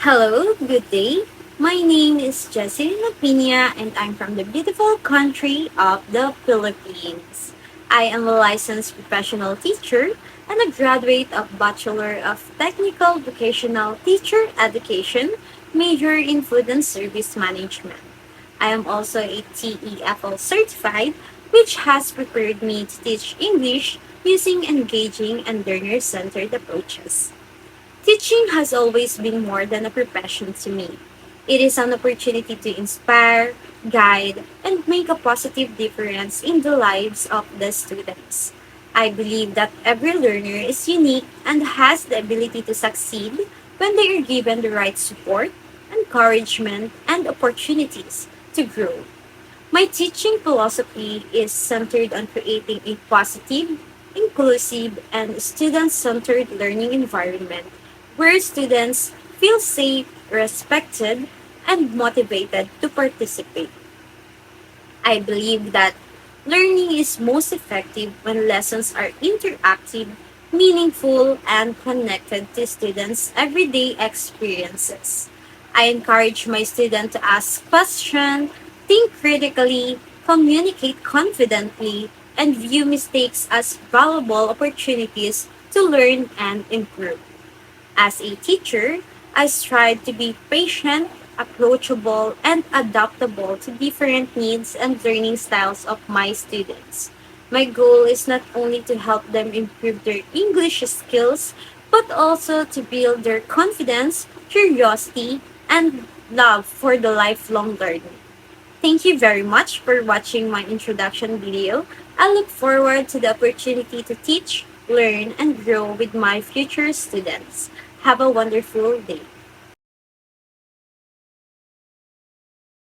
Hello, good day. My name is Jesselyn Pina and I'm from the beautiful country of the Philippines. I am a licensed professional teacher and a graduate of Bachelor of Technical Vocational Teacher Education, major in Food and Service Management. I am also a TEFL certified, which has prepared me to teach English using engaging and learner-centered approaches. Teaching has always been more than a profession to me. It is an opportunity to inspire, guide, and make a positive difference in the lives of the students. I believe that every learner is unique and has the ability to succeed when they are given the right support, encouragement, and opportunities to grow. My teaching philosophy is centered on creating a positive, inclusive, and student centered learning environment where students feel safe, respected, and motivated to participate. I believe that learning is most effective when lessons are interactive, meaningful, and connected to students' everyday experiences. I encourage my students to ask questions, think critically, communicate confidently, and view mistakes as valuable opportunities to learn and improve. As a teacher, I strive to be patient, approachable, and adaptable to different needs and learning styles of my students. My goal is not only to help them improve their English skills, but also to build their confidence, curiosity, and love for the lifelong learning. Thank you very much for watching my introduction video. I look forward to the opportunity to teach, learn, and grow with my future students. Have a wonderful day.